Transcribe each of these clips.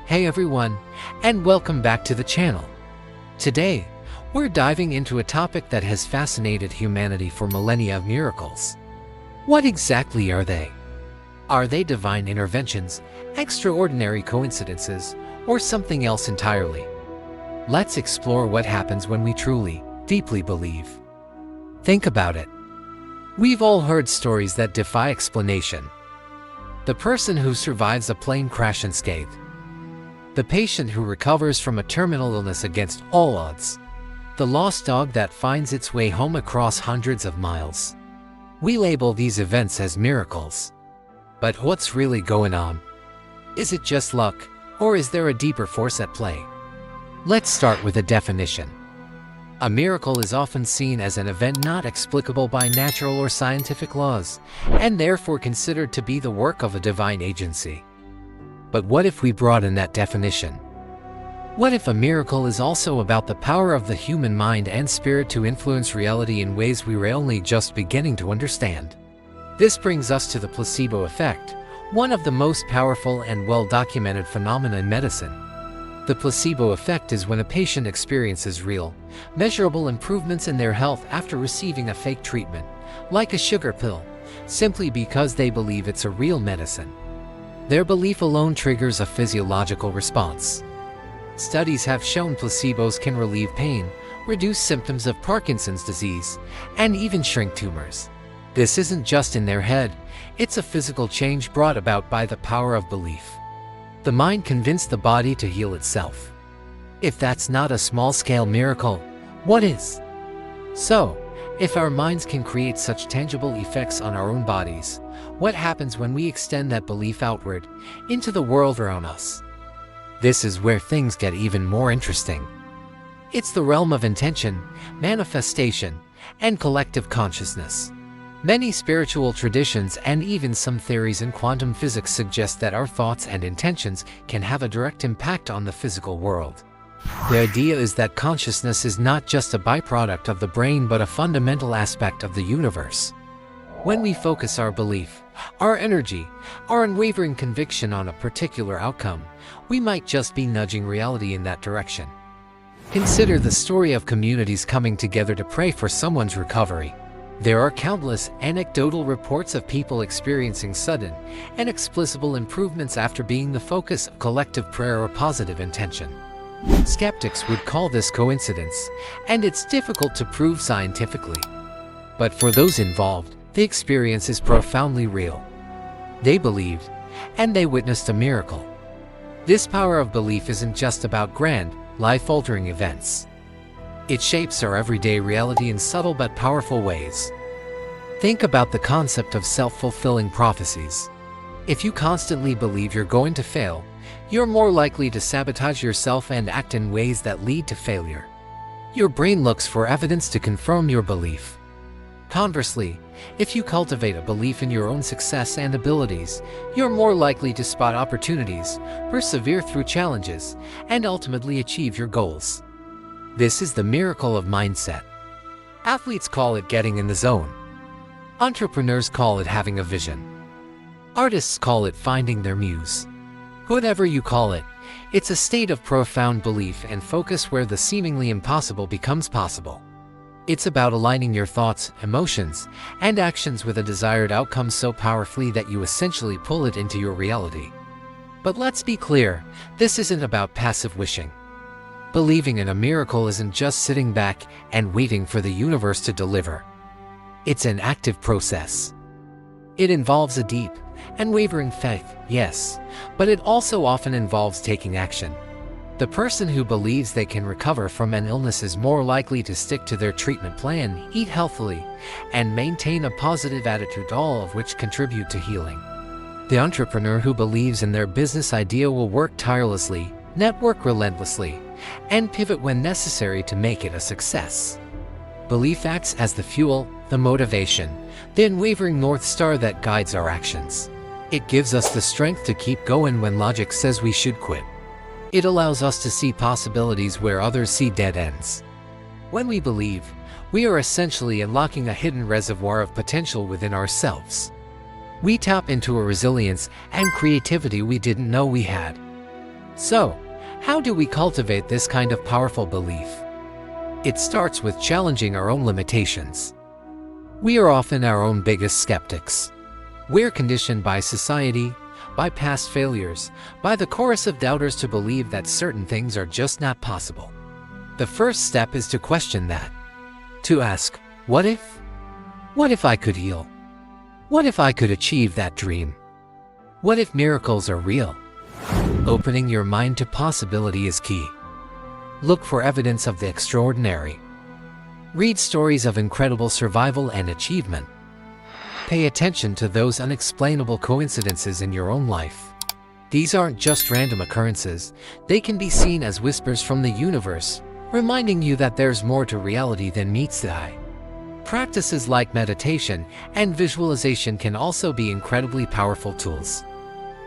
Hey everyone, and welcome back to the channel. Today, we're diving into a topic that has fascinated humanity for millennia: miracles. What exactly are they? Are they divine interventions, extraordinary coincidences, or something else entirely? Let's explore what happens when we truly, deeply believe. Think about it. We've all heard stories that defy explanation. The person who survives a plane crash unscathed. The patient who recovers from a terminal illness against all odds. The lost dog that finds its way home across hundreds of miles. We label these events as miracles. But what's really going on? Is it just luck, or is there a deeper force at play? Let's start with a definition. A miracle is often seen as an event not explicable by natural or scientific laws, and therefore considered to be the work of a divine agency. But what if we broaden that definition? What if a miracle is also about the power of the human mind and spirit to influence reality in ways we are only just beginning to understand? This brings us to the placebo effect, one of the most powerful and well-documented phenomena in medicine. The placebo effect is when a patient experiences real, measurable improvements in their health after receiving a fake treatment, like a sugar pill, simply because they believe it's a real medicine. Their belief alone triggers a physiological response. Studies have shown placebos can relieve pain, reduce symptoms of Parkinson's disease, and even shrink tumors. This isn't just in their head, it's a physical change brought about by the power of belief. The mind convinced the body to heal itself. If that's not a small-scale miracle, what is? So, if our minds can create such tangible effects on our own bodies, what happens when we extend that belief outward, into the world around us? This is where things get even more interesting. It's the realm of intention, manifestation, and collective consciousness. Many spiritual traditions and even some theories in quantum physics suggest that our thoughts and intentions can have a direct impact on the physical world. The idea is that consciousness is not just a byproduct of the brain but a fundamental aspect of the universe. When we focus our belief, our energy, our unwavering conviction on a particular outcome, we might just be nudging reality in that direction. Consider the story of communities coming together to pray for someone's recovery. There are countless anecdotal reports of people experiencing sudden, inexplicable improvements after being the focus of collective prayer or positive intention. Skeptics would call this coincidence, and it's difficult to prove scientifically. But for those involved, the experience is profoundly real. They believed, and they witnessed a miracle. This power of belief isn't just about grand, life-altering events. It shapes our everyday reality in subtle but powerful ways. Think about the concept of self-fulfilling prophecies. If you constantly believe you're going to fail, you're more likely to sabotage yourself and act in ways that lead to failure. Your brain looks for evidence to confirm your belief. Conversely, if you cultivate a belief in your own success and abilities, you're more likely to spot opportunities, persevere through challenges, and ultimately achieve your goals. This is the miracle of mindset. Athletes call it getting in the zone. Entrepreneurs call it having a vision. Artists call it finding their muse. Whatever you call it, it's a state of profound belief and focus where the seemingly impossible becomes possible. It's about aligning your thoughts, emotions, and actions with a desired outcome so powerfully that you essentially pull it into your reality. But let's be clear, this isn't about passive wishing. Believing in a miracle isn't just sitting back and waiting for the universe to deliver. It's an active process. It involves a deep, unwavering faith, yes, but it also often involves taking action. The person who believes they can recover from an illness is more likely to stick to their treatment plan, eat healthily, and maintain a positive attitude, all of which contribute to healing. The entrepreneur who believes in their business idea will work tirelessly, network relentlessly, and pivot when necessary to make it a success. Belief acts as the fuel, the motivation, the unwavering North Star that guides our actions. It gives us the strength to keep going when logic says we should quit. It allows us to see possibilities where others see dead ends. When we believe, we are essentially unlocking a hidden reservoir of potential within ourselves. We tap into a resilience and creativity we didn't know we had. So, how do we cultivate this kind of powerful belief? It starts with challenging our own limitations. We are often our own biggest skeptics. We're conditioned by society, by past failures, by the chorus of doubters to believe that certain things are just not possible. The first step is to question that. To ask, what if? What if I could heal? What if I could achieve that dream? What if miracles are real? Opening your mind to possibility is key. Look for evidence of the extraordinary. Read stories of incredible survival and achievement. Pay attention to those unexplainable coincidences in your own life. These aren't just random occurrences, they can be seen as whispers from the universe, reminding you that there's more to reality than meets the eye. Practices like meditation and visualization can also be incredibly powerful tools.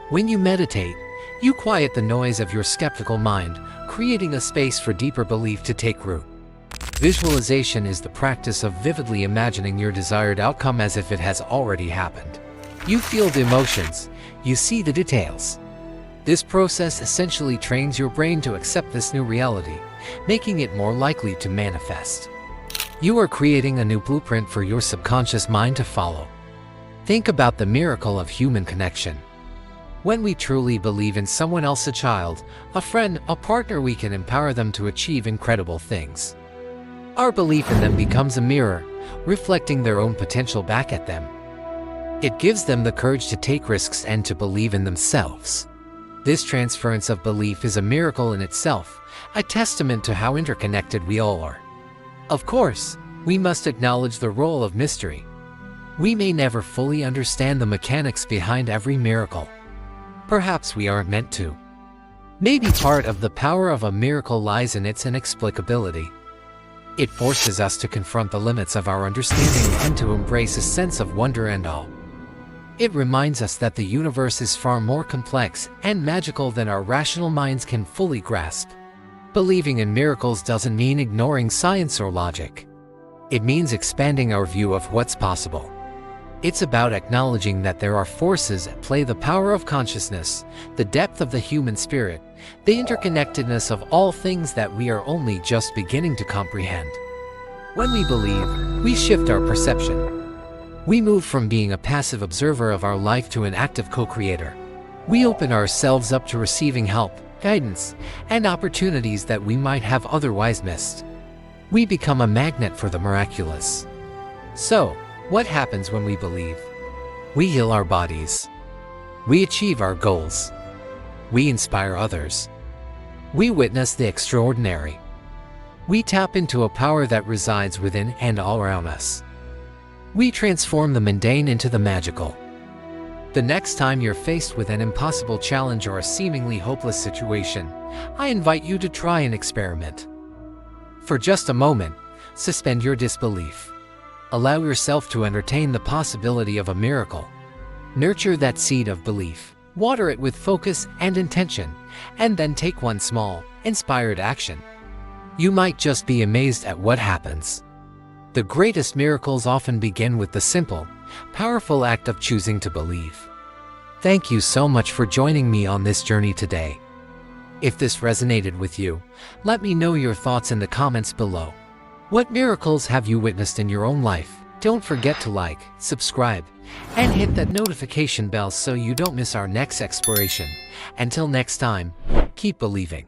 When you meditate, you quiet the noise of your skeptical mind, creating a space for deeper belief to take root. Visualization is the practice of vividly imagining your desired outcome as if it has already happened. You feel the emotions, you see the details. This process essentially trains your brain to accept this new reality, making it more likely to manifest. You are creating a new blueprint for your subconscious mind to follow. Think about the miracle of human connection. When we truly believe in someone else, a child, a friend, a partner, we can empower them to achieve incredible things. Our belief in them becomes a mirror, reflecting their own potential back at them. It gives them the courage to take risks and to believe in themselves. This transference of belief is a miracle in itself, a testament to how interconnected we all are. Of course, we must acknowledge the role of mystery. We may never fully understand the mechanics behind every miracle. Perhaps we aren't meant to. Maybe part of the power of a miracle lies in its inexplicability. It forces us to confront the limits of our understanding and to embrace a sense of wonder and awe. It reminds us that the universe is far more complex and magical than our rational minds can fully grasp. Believing in miracles doesn't mean ignoring science or logic. It means expanding our view of what's possible. It's about acknowledging that there are forces at play: the power of consciousness, the depth of the human spirit, the interconnectedness of all things that we are only just beginning to comprehend. When we believe, we shift our perception. We move from being a passive observer of our life to an active co-creator. We open ourselves up to receiving help, guidance, and opportunities that we might have otherwise missed. We become a magnet for the miraculous. So, what happens when we believe? We heal our bodies. We achieve our goals. We inspire others. We witness the extraordinary. We tap into a power that resides within and all around us. We transform the mundane into the magical. The next time you're faced with an impossible challenge or a seemingly hopeless situation, I invite you to try an experiment. For just a moment, suspend your disbelief. Allow yourself to entertain the possibility of a miracle. Nurture that seed of belief. Water it with focus and intention, and then take one small, inspired action. You might just be amazed at what happens. The greatest miracles often begin with the simple, powerful act of choosing to believe. Thank you so much for joining me on this journey today. If this resonated with you, let me know your thoughts in the comments below. What miracles have you witnessed in your own life? Don't forget to like, subscribe, and hit that notification bell so you don't miss our next exploration. Until next time, keep believing.